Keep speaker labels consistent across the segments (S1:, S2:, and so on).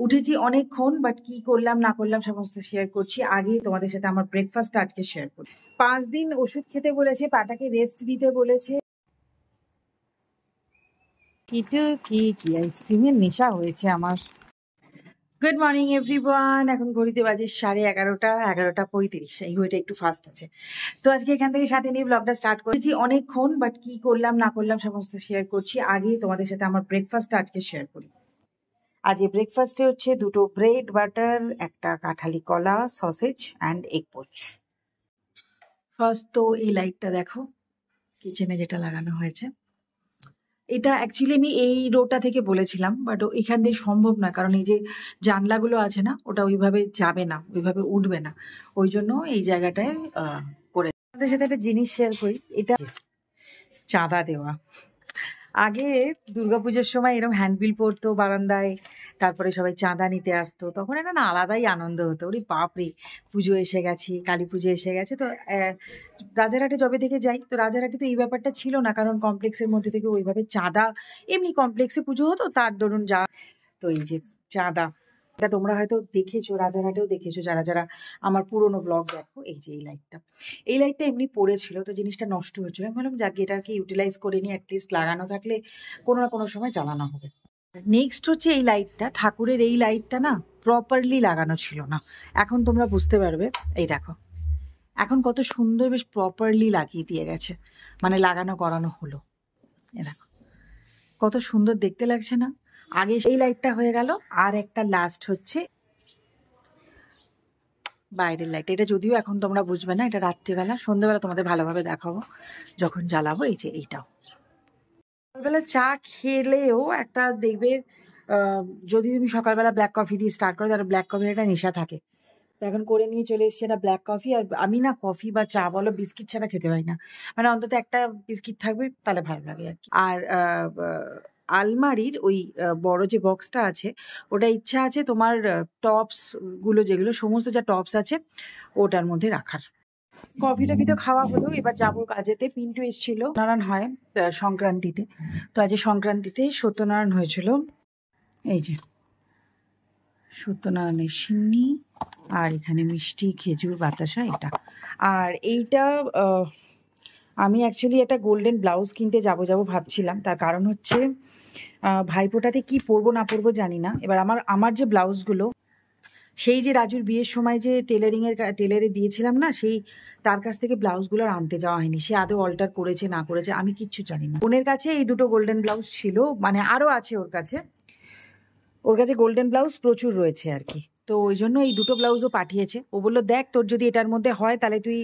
S1: উঠেছি অনেকক্ষণ, বাট কি করলাম না করলাম সমস্ত শেয়ার করছি। আগে তোমাদের সাথে আমার ব্রেকফাস্টটা আজকে শেয়ার করি। 5 দিন ওষুধ খেতে বলেছে, পাটাকে রেস্ট দিতে বলেছে। কি আইসক্রিমের নেশা হয়েছে আমার। Good morning everyone. এখন ঘড়িতে বাজে 11:30, 11:35। এই ঘড়িটা একটু ফাস্ট আছে। তো আজকে এখান থেকে সাথে নিয়ে ব্লগটা স্টার্ট করেছি অনেকক্ষণ, বাট কি করলাম না করলাম সমস্ত শেয়ার করছি। আগে তোমাদের সাথে আমার ব্রেকফাস্টটা আজকে শেয়ার করি। আজ ব্রেকফাস্টে হচ্ছে 2টো ব্রেড বাটার, একটা কাঁঠালি কলা, sausage and egg poach. First তো এই লাইটটা দেখো, কিচেনে যেটা লাগানো হয়েছে। এটা অ্যাকচুয়ালি আমি এই রোটা থেকে বলেছিলাম, বাট এখান থেকে সম্ভব না, কারণ এই যে জানলাগুলো আছে না, ওটা ওইভাবে যাবে না, ওইভাবে উঠবে না। ওই জন্য এই জায়গাটায় করে তাদের সাথে একটা জিনিস শেয়ার করি। এটা চাঁদা দেওয়া। আগে দুর্গাপুজোর সময় এরকম হ্যান্ডবিল পড়তো বারান্দায়, তারপরে সবাই চাঁদা নিতে আসতো, তখন একটা না আলাদাই আনন্দ হতো। ওরে বাপরে, পুজো এসে গেছে, কালী পুজো এসে গেছে। তো রাজারহাটে যবে থেকে যাই, তো রাজারহাটে তো এই ব্যাপারটা ছিল না, কারণ কমপ্লেক্সের মধ্যে থেকে ওইভাবে চাঁদা, এমনি কমপ্লেক্সে পুজো হতো, তার দরুন যা। তো এই যে চাঁদা, এটা তোমরা হয়তো দেখেছো, রাজারহাটেও দেখেছো যারা যারা আমার পুরোনো ব্লগ দেখো। এই যে এই লাইটটা এমনি পড়েছিল, তো জিনিসটা নষ্ট হয়েছিল। আমি ভাবলাম যাকে এটাকে ইউটিলাইজ করে নিয়ে অ্যাটলিস্ট লাগানো থাকলে কোনো না কোনো সময় জ্বালানো হবে। নেক্সট হচ্ছে এই লাইটটা, ঠাকুরের এই লাইটটা না প্রপারলি লাগানো ছিল না। এখন তোমরা বুঝতে পারবে, এই দেখো এখন কত সুন্দর বেশ প্রপারলি লাগিয়ে দিয়ে গেছে, মানে লাগানো করানো হলো। এ দেখো কত সুন্দর দেখতে লাগছে না। আগে এই লাইটটা হয়ে গেল, আর একটা লাস্ট হচ্ছে বাইরের লাইট। এটা যদিও এখন তোমরা বুঝবে না, এটা রাত্রিবেলা, সন্ধ্যেবেলা তোমাদের ভালোভাবে দেখাবো যখন জ্বালাবো। এই যে এইটাও সকালবেলা চা খেলেও একটা দেখবে, যদি তুমি সকালবেলা ব্ল্যাক কফি দিয়ে স্টার্ট করো, তাহলে ব্ল্যাক কফির একটা নেশা থাকে। তো এখন করে নিয়ে চলে এসছে একটা ব্ল্যাক কফি। আর আমি না কফি বা চা বলো বিস্কিট ছাড়া খেতে পারি না, মানে অন্তত একটা বিস্কিট থাকবে তাহলে ভালো লাগে আর কি। আর আলমারির ওই বড় যে বক্সটা আছে, ওটা ইচ্ছা আছে তোমার টপস গুলো, যেগুলো সমস্ত যা টপস আছে ওটার মধ্যে রাখার। কফি টফি তো খাওয়া হলো, এবার যাবো কাজেতে। পিন্টু এসেছিল, নারায়ণ হয় সংক্রান্তিতে, তো আজ সংক্রান্তিতে সত্যনারায়ণ হয়েছিল। এই যে সত্যনারায়ণের সিন্নি, আর এখানে মিষ্টি, খেজুর, বাতাসা এটা। আর এইটা আমি অ্যাকচুয়ালি একটা গোল্ডেন ব্লাউজ কিনতে যাবো ভাবছিলাম। তার কারণ হচ্ছে ভাইফোঁটাতে কি পরবো না পরবো জানি না। এবার আমার যে ব্লাউজগুলো, সেই যে রাজুর বিয়ের সময় যে টেলারে দিয়েছিলাম না, সেই তার কাছ থেকে ব্লাউজগুলো আর আনতে যাওয়া হয়নি। সে আদৌ অল্টার করেছে না করেছে আমি কিচ্ছু জানি না। বোনের কাছে এই 2টো গোল্ডেন ব্লাউজ ছিল, মানে আরও আছে ওর কাছে গোল্ডেন ব্লাউজ প্রচুর রয়েছে আর কি। তো ওই জন্য এই 2টো ব্লাউজও পাঠিয়েছে। ও বললো দেখ তোর যদি এটার মধ্যে হয় তাহলে তুই।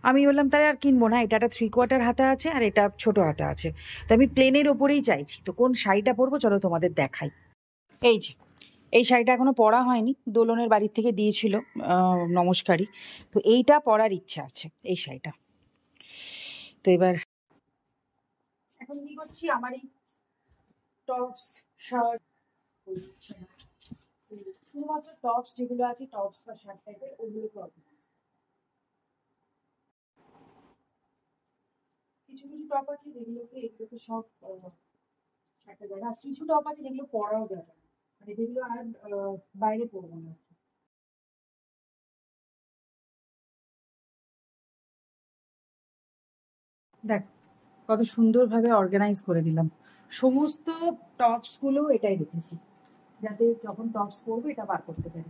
S1: আমি বললাম তাই আর কিনবো না, এটা একটা 3/4 হাতা আছে আর এটা ছোট হাতা আছে, তো আমি প্লেনের ওপরেই চাইছি। তো কোন শাড়িটা পরবো চলো তোমাদের দেখাই। এই যে এই শাড়িটা এখনো পরা হয়নি, দোলনের বাড়ির থেকে দিয়েছিল নমস্কারই। তো এইটা পরার ইচ্ছা আছে, এই শাড়িটা। তো এবার এখন কি করছি, আমার এই টপস শার্ট, শুধুমাত্র টপস যেগুলো আছে, টপস বা শার্ট টাইপের, ওগুলো প্রবলেম। কিছু কিছু টপ আছে এগুলোকে সব একটা জায়গা, আর কিছু টপ আছে যেগুলো পরাও যাবে না, মানে যেগুলো আর বাইরে পরবো না। দেখ কত সুন্দরভাবে অর্গানাইজ করে দিলাম। সমস্ত টপসগুলো এটাই রেখেছি, যাতে যখন টপস পরবো এটা বার করতে পারি,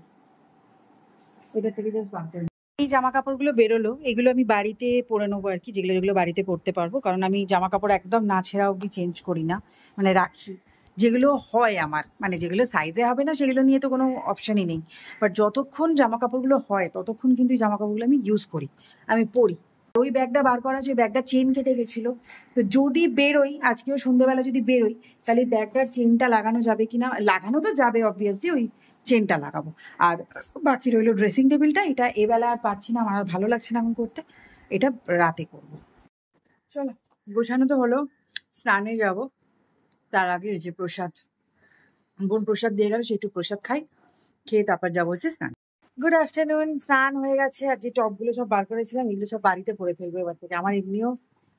S1: এটা থেকে জাস্ট বার করে। এই জামা কাপড়গুলো বেরোলো, এগুলো আমি বাড়িতে পরে নেবো আর কি, যেগুলো যেগুলো বাড়িতে পরতে পারবো। কারণ আমি জামা কাপড় একদম না ছেঁড়া অবধি চেঞ্জ করি না, মানে রাখি। যেগুলো হয় আমার, মানে যেগুলো সাইজে হবে না সেগুলো নিয়ে তো কোনো অপশানই নেই, বাট যতক্ষণ জামা কাপড়গুলো হয় ততক্ষণ কিন্তু জামা কাপড়গুলো আমি ইউজ করি, আমি পরি। ওই ব্যাগটা বার করা আছে, ওই ব্যাগটা চেন কেটে গেছিলো। তো যদি বেরোই, আজকেও সন্ধ্যেবেলা যদি বেরোই, তাহলে ব্যাগটার চেনটা লাগানো যাবে কিনা, লাগানো তো যাবে অবভিয়াসলি, ওই চেনটা লাগাবো। আর বাকি রইলো ড্রেসিং টেবিলটা, এটা এবেলা আর পারছি না, আমার আর ভালো লাগছে না এখন করতে, এটা রাতে করবো। চলো গোছানো তো হলো, স্নানে যাব। তার আগে এই যে প্রসাদ, বোন প্রসাদ দিয়ে গেল, সেটু প্রসাদ খাই, খেয়ে তারপর যাবো হচ্ছে স্নান। Good afternoon. স্নান হয়ে গেছে, আর যে টপগুলো সব বার করেছিলাম এগুলো সব বাড়িতে পরে ফেলবো এবার থেকে। আমার এমনিও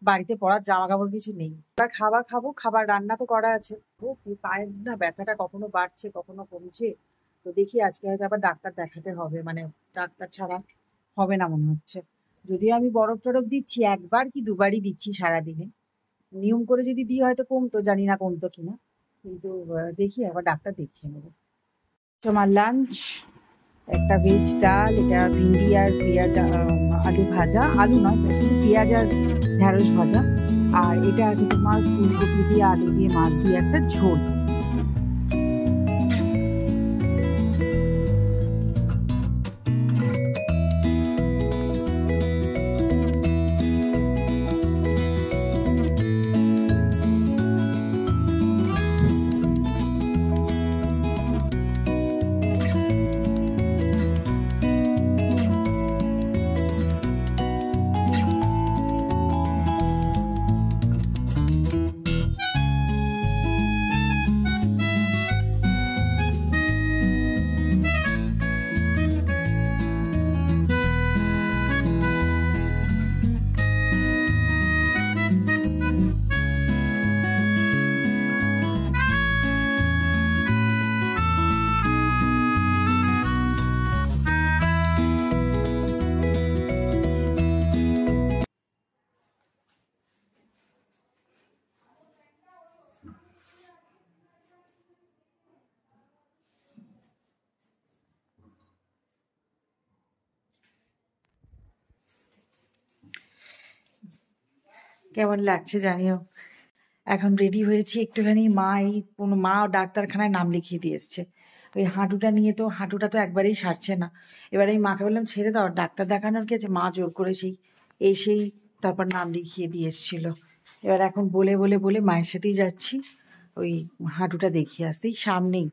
S1: বাড়িতে পরার জামা কাপড় কিছু নেই। এবার খাবো, খাবার রান্না তো করা আছে। ও পায়ের না ব্যথাটা কখনো বাড়ছে কখনো কমছে, তো দেখি আজকে হয়তো আবার ডাক্তার দেখাতে হবে, মানে ডাক্তার ছাড়া হবে না মনে হচ্ছে। যদিও আমি বরফ টরফ দিচ্ছি, একবার কি দুবারই দিচ্ছি সারাদিনে। নিয়ম করে যদি দিই হয়তো কমতো, জানি না কমতো কিনা, কিন্তু দেখি আবার ডাক্তার দেখিয়ে নেবো। তোমার লাঞ্চ একটা ভেজ ডাল, এটা ভিন্ডি আর পেঁয়াজ আলু ভাজা, আলু নয় শুধু পেঁয়াজ আর ঢ্যাঁড়স ভাজা, আর এটা আছে তোমার ফুলকপি দিয়ে আলু দিয়ে মাছ দিয়ে একটা ঝোল। কেমন লাগছে জানিও। এখন রেডি হয়েছি একটুখানি, মা ডাক্তারখানায় নাম লিখিয়ে দিয়ে এসছে। ওই হাঁটুটা নিয়ে তো, হাঁটুটা তো একবারেই সারছে না। এবার আমি মাকে বললাম ছেড়ে দাও, ডাক্তার দেখানোর কি আছে, মা জোর করেছেই এসেই তারপর নাম লিখিয়ে দিয়ে এসছিল। এবার এখন বলে বলে বলে মায়ের সাথেই যাচ্ছি ওই হাঁটুটা দেখিয়ে আসতেই, সামনেই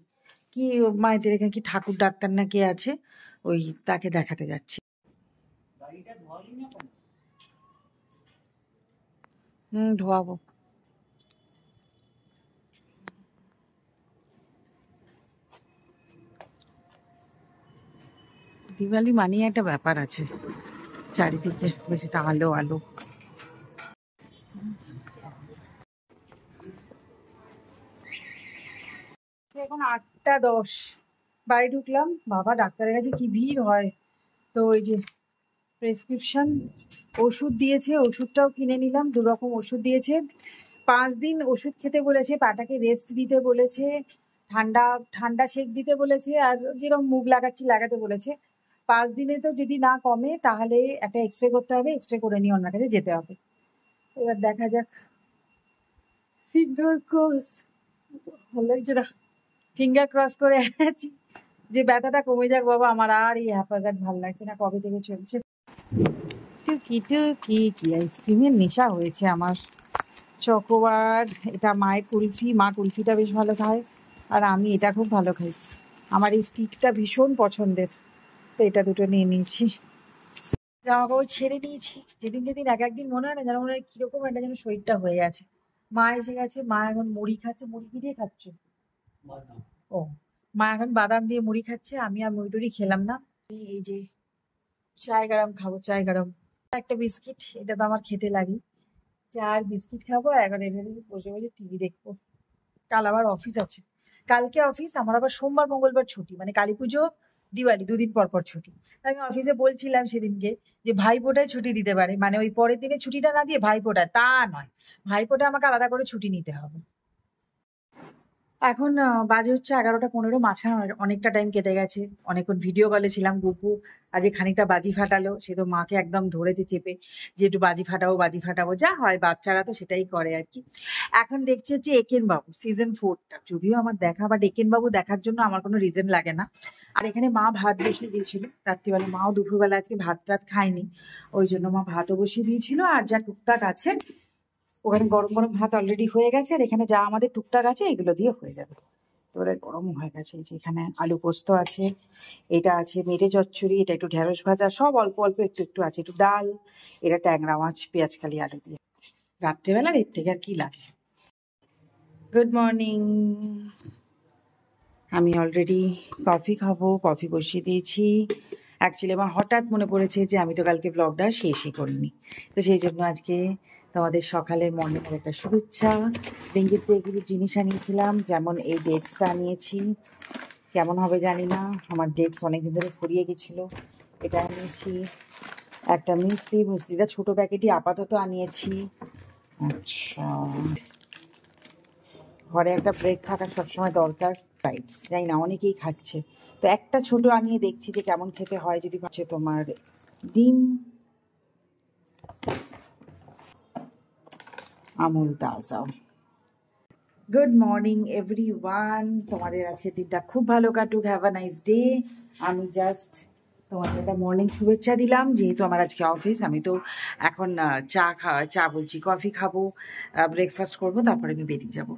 S1: কি মায়েদের এখানে কি ঠাকুর ডাক্তার না কে আছে, ওই তাকে দেখাতে যাচ্ছি। ধোয়াবো। দিওয়ালি মানেই একটা ব্যাপার আছে, চারিদিকে বেশ একটা আলো আলো। এখন 8টা 10, বাড়ি ঢুকলাম। বাবা ডাক্তারের কাছে কি ভিড় হয়। তো ওই যে প্রেসক্রিপশন ওষুধ দিয়েছে, ওষুধটাও কিনে নিলাম। 2 রকম ওষুধ দিয়েছে, 5 দিন ওষুধ খেতে বলেছে, পাটাকে রেস্ট দিতে বলেছে, ঠান্ডা ঠান্ডা সেক দিতে বলেছে, আর যেরকম মুখ লাগাচ্ছি লাগাতে বলেছে। 5 দিনে তো যদি না কমে তাহলে একটা এক্স রে করতে হবে, এক্স রে করে নিয়ে ওনার কাছে যেতে হবে। এবার দেখা যাক, ফিঙ্গার ক্রস। ভালো লাগছে না, ফিঙ্গার ক্রস করে আছি যে ব্যথাটা কমে যাক বাবা। আমার আর এই হ্যাপাজার্ট ভালো লাগছে না, কবে থেকে চলছে। টুকি টুকি কি আইসক্রিমের নেশা হয়েছে আমার। চকোবার, এটা মায়ের কুলফি, মা কুলফিটা বেশ ভালো খায়, আর আমি এটা খুব ভালো খাই। আমার এই স্টিকটা ভীষণ পছন্দের, তো এটা দুটো নিয়ে নিয়েছি। জামা কাপড় ছেড়ে নিয়েছি, যেদিন যেদিন এক একদিন মনে হয় না যেন মনে হয় কিরকম একটা যেন শরীরটা হয়ে আছে। মা এসে গেছে, মা এখন মুড়ি খাচ্ছে। মুড়ি কি দিয়ে খাচ্ছ? ও, মা এখন বাদাম দিয়ে মুড়ি খাচ্ছে, আমি আর মুড়ি টুড়ি খেলাম না। এই যে চায় গরম খাবো, চায় গরম। একটা বিস্কিট, এটা তো আমার খেতে লাগে। চা আর বিস্কিট খাবো, এখন এভাবে বসে বসে টিভি দেখবো। কাল আবার অফিস আছে, কালকে অফিস আমার, আবার সোমবার মঙ্গলবার ছুটি, মানে কালী পুজো দিওয়ালি 2 দিন পর পর ছুটি। আমি অফিসে বলছিলাম সেদিনকে যে ভাইফোঁটায় ছুটি দিতে পারে, মানে ওই পরের দিনে ছুটিটা না দিয়ে ভাইফোঁটা, তা নয়, ভাইফোঁটা আমাকে আলাদা করে ছুটি নিতে হবে। এখন বাজে হচ্ছে 11টা 15, মাঝখানে অনেকটা টাইম কেটে গেছে। অনেকক্ষণ ভিডিও কলে ছিলাম। গুপু আজ খানিকটা বাজি ফাটালো, সে তো মাকে একদম ধরেছে চেপে যে একটু বাজি ফাটাবো বাজি ফাটাবো, যা হয় বাচ্চারা তো সেটাই করে আর কি। এখন দেখছি হচ্ছে একেন বাবু সিজন 4টা, যদিও আমার দেখা, বাট একেন বাবু দেখার জন্য আমার কোনো রিজন লাগে না। আর এখানে মা ভাত বসিয়ে দিয়েছিল রাত্রিবেলা, মাও দুপুরবেলা আজকে ভাত টাত খায়নি, ওই জন্য মা ভাতও বসিয়ে দিয়েছিল। আর যা টুকটাক আছে ওখানে গরম গরম ভাত অলরেডি হয়ে গেছে, আর এখানে যা আমাদের টুকটাক আছে এগুলো দিয়ে হয়ে যাবে। এবারে গরম হয়ে গেছে। এই যে এখানে আলু পোস্ত আছে, এটা আছে মেটে চচ্চড়ি, এটা একটু ঢেঁড়স ভাজা, সব অল্প অল্প একটু একটু আছে, একটু ডাল, এটা ট্যাংরা মাছ পেঁয়াজকালি আলু দিয়ে। রাত্রেবেলার এর থেকে আর কি লাগে। Good morning. আমি অলরেডি কফি খাবো, কফি বসিয়ে দিয়েছি। অ্যাকচুয়ালি আমার হঠাৎ মনে পড়েছে যে আমি তো কালকে ব্লগটা শেষই করিনি, তো সেই জন্য আজকে তোমাদের সকালের মর্নিংয়ের একটা শুভেচ্ছা। ব্লিঙ্কিট থেকে কিছু জিনিস আনিয়েছিলাম, যেমন এই ডেটসটা আনিয়েছি, কেমন হবে জানি না, আমার ডেটস অনেকদিন ধরে ফুরিয়ে গেছিলো। এটা আনিয়েছি, একটা মিষ্টিটা ছোটো প্যাকেটই আপাতত আনিয়েছি। আচ্ছা, ঘরে একটা ব্রেড থাকা সবসময় দরকার। রাইটস জানি না অনেকেই খাচ্ছে, তো একটা ছোট আনিয়ে দেখছি যে কেমন খেতে হয়। যদি ভাবছে তোমার ডিম, আমুল তাজা। গুড মর্নিং এভরিওয়ান, তোমাদের আজকে দিনটা খুব ভালো কাটুক, হ্যাভ আ নাইস ডে। আমি জাস্ট তোমাদের একটা মর্নিং শুভেচ্ছা দিলাম, যেহেতু আমার আজকে অফিস। আমি তো এখন চা বলছি, কফি খাবো, ব্রেকফাস্ট করবো, তারপরে আমি বেরিয়ে যাব।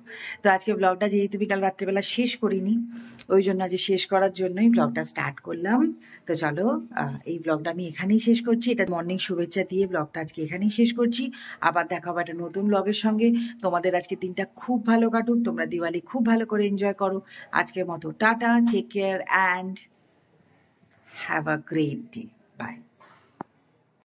S1: তো আজকে ব্লগটা যেহেতু বিকাল রাত্রেবেলা শেষ করিনি, ওই জন্য আজকে শেষ করার জন্যই ব্লগটা স্টার্ট করলাম। তো চলো, এই ব্লগটা আমি এখানেই শেষ করছি। এটা মর্নিং শুভেচ্ছা দিয়ে ব্লগটা আজকে এখানেই শেষ করছি। আবার দেখা হবে একটা নতুন ব্লগের সঙ্গে। তোমাদের আজকে দিনটা খুব ভালো কাটুক, তোমরা দিওয়ালি খুব ভালো করে এনজয় করো। আজকের মতো tata, take care and have a great day.